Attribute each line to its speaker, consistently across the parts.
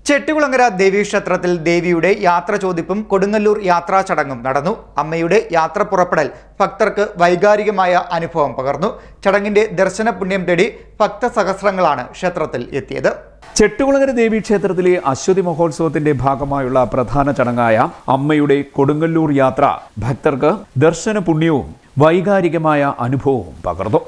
Speaker 1: ചെട്ടികുളങ്ങര ദേവീക്ഷേത്രത്തിൽ ദേവിയുടെ യാത്ര ചോദിപ്പും കൊടുങ്ങല്ലൂർ യാത്രാ ചടങ്ങും നടന്നു. അമ്മയുടെ യാത്ര പുറപ്പെടൽ ഭക്തർക്ക് വൈകാരികമായ അനുഭവം പകർന്നു. ചടങ്ങിന്റെ ദർശന പുണ്യം തേടി ഭക്തസഹസ്രങ്ങളാണ് ക്ഷേത്രത്തിൽ എത്തിയത്.
Speaker 2: ചെട്ടികുളങ്ങര ദേവീക്ഷേത്രത്തിലെ അശ്വതി മഹോത്സവത്തിന്റെ ഭാഗമായുള്ള പ്രധാന ചടങ്ങായ അമ്മയുടെ കൊടുങ്ങല്ലൂർ യാത്ര ഭക്തർക്ക് ദർശന പുണ്യവും വൈകാരികമായ അനുഭവവും പകർന്നു.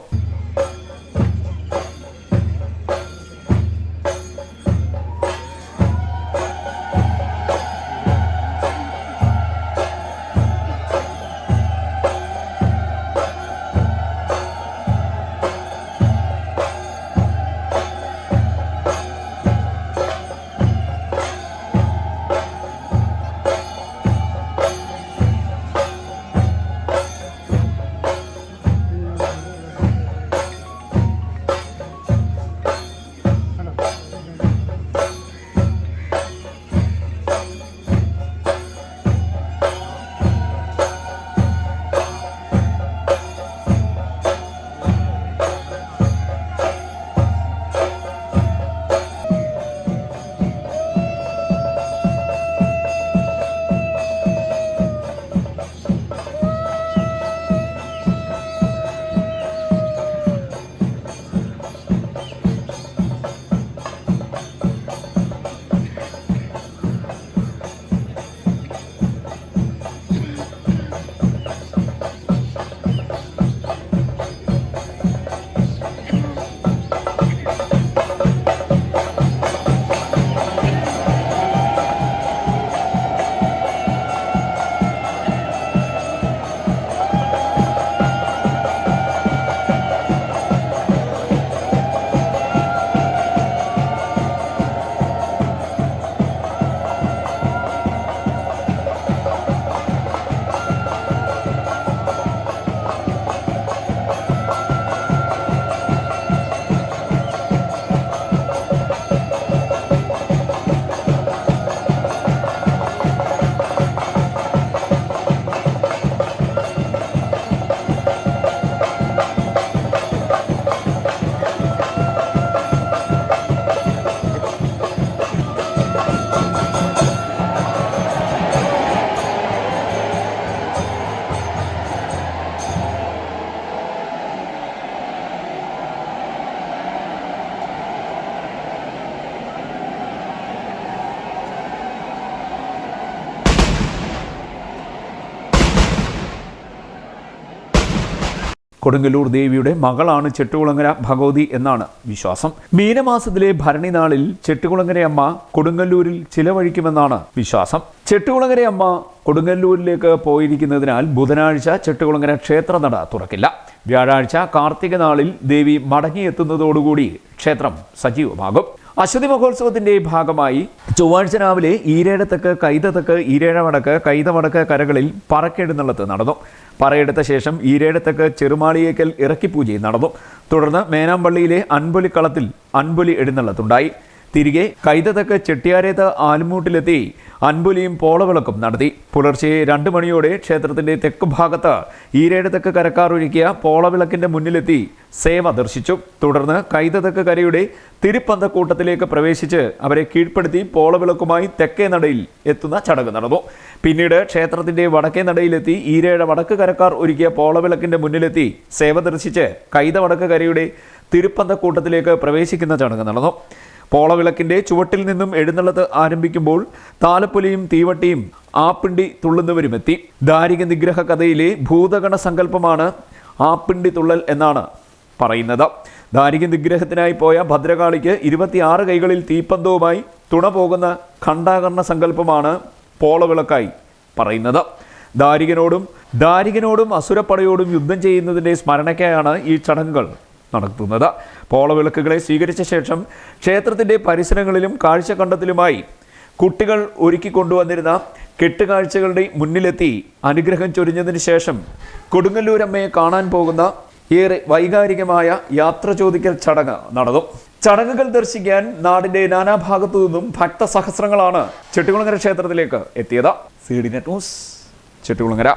Speaker 2: കൊടുങ്ങല്ലൂർ ദേവിയുടെ മകളാണ് ചെട്ടികുളങ്ങര ഭഗവതി എന്നാണ് വിശ്വാസം. മീനമാസത്തിലെ ഭരണിനാളിൽ ചെട്ടികുളങ്ങരയമ്മ കൊടുങ്ങല്ലൂരിൽ ചിലവഴിക്കുമെന്നാണ് വിശ്വാസം. ചെട്ടികുളങ്ങരയമ്മ കൊടുങ്ങല്ലൂരിലേക്ക് പോയിരിക്കുന്നതിനാൽ ബുധനാഴ്ച ചെട്ടികുളങ്ങര ക്ഷേത്രനട തുറക്കില്ല. വ്യാഴാഴ്ച കാർത്തിക നാളിൽ ദേവി മടങ്ങിയെത്തുന്നതോടുകൂടി ക്ഷേത്രം സജീവമാകും. അശ്വതി മഹോത്സവത്തിന്റെ ഭാഗമായി ചൊവ്വാഴ്ച രാവിലെ ഈരേഴത്തെക്ക്, കൈതത്തെക്ക്, ഈരേഴവടക്ക്, കൈതവടക്ക് കരകളിൽ പറക്കെഴുന്നള്ളത്ത് നടന്നു. പറയെടുത്ത ശേഷം ഈരേഴത്തെക്ക് ചെറുമാളിയേക്കൽ ഇറക്കിപ്പൂജയും നടന്നു. തുടർന്ന് മേനാമ്പള്ളിയിലെ അൻപൊലിക്കളത്തിൽ അൻപൊലി എഴുന്നള്ളത്തുണ്ടായി. തിരികെ കൈതത്തെക്ക് ചെട്ടിയാരേത്ത് ആലുമൂട്ടിലെത്തി അൻപൊലിയും പോളവിളക്കും നടത്തി. പുലർച്ചെ 2 മണിയോടെ ക്ഷേത്രത്തിന്റെ തെക്ക് ഭാഗത്ത് ഈരേഴത്തെക്ക് കരക്കാർ ഒരുക്കിയ പോളവിളക്കിന്റെ മുന്നിലെത്തി സേവ ദർശിച്ചു. തുടർന്ന് കൈതത്തെക്ക് കരയുടെ തിരുപ്പന്തക്കൂട്ടത്തിലേക്ക് പ്രവേശിച്ച് അവരെ കീഴ്പ്പെടുത്തി പോളവിളക്കുമായി തെക്കേ നടയിൽ എത്തുന്ന ചടങ്ങ് നടന്നു. പിന്നീട് ക്ഷേത്രത്തിന്റെ വടക്കേ നടയിലെത്തി ഈരേഴ വടക്ക് കരക്കാർ ഒരുക്കിയ പോളവിളക്കിന്റെ മുന്നിലെത്തി സേവ ദർശിച്ച് കൈതവടക്ക് കരയുടെ തിരുപ്പന്തക്കൂട്ടത്തിലേക്ക് പ്രവേശിക്കുന്ന ചടങ്ങ് നടന്നു. പോളവിളക്കിന്റെ ചുവട്ടിൽ നിന്നും എഴുന്നള്ളത്ത് ആരംഭിക്കുമ്പോൾ താലപ്പൊലിയും തീവട്ടിയും ആപ്പിണ്ടി തുള്ളുന്നവരുമെത്തി. ദാരിക നിഗ്രഹ കഥയിലെ ഭൂതഗണ സങ്കല്പമാണ് ആപ്പിണ്ടി തുള്ളൽ എന്നാണ് പറയുന്നത്. ദാരിക നിഗ്രഹത്തിനായി പോയ ഭദ്രകാളിക്ക് 26 കൈകളിൽ തീപ്പന്തവുമായി തുണ പോകുന്ന ഖണ്ഡാകർണ സങ്കല്പമാണ് പോളവിളക്കായി പറയുന്നത്. ദാരികനോടും അസുരപ്പടയോടും യുദ്ധം ചെയ്യുന്നതിൻ്റെ സ്മരണയ്ക്കായാണ് ഈ ചടങ്ങുകൾ നടത്തുന്നത്. പോളവിളക്കുകളെ സ്വീകരിച്ച ശേഷം ക്ഷേത്രത്തിൻ്റെ പരിസരങ്ങളിലും കാഴ്ചക്കണ്ടത്തിലുമായി കുട്ടികൾ ഒരുക്കിക്കൊണ്ടുവന്നിരുന്ന കെട്ടുകാഴ്ചകളുടെ മുന്നിലെത്തി അനുഗ്രഹം ചൊരിഞ്ഞതിന് ശേഷം കൊടുങ്ങല്ലൂരമ്മയെ കാണാൻ പോകുന്ന ഏറെ വൈകാരികമായ യാത്ര ചോദിക്കൽ ചടങ്ങ് നടന്നു. ചടങ്ങുകൾ ദർശിക്കാൻ നാടിൻ്റെ നാനാഭാഗത്തു നിന്നും ഭക്തസഹസ്രങ്ങളാണ് ചെട്ടികുളങ്ങര ക്ഷേത്രത്തിലേക്ക് എത്തിയത്. CDNet news, Chettikulangara.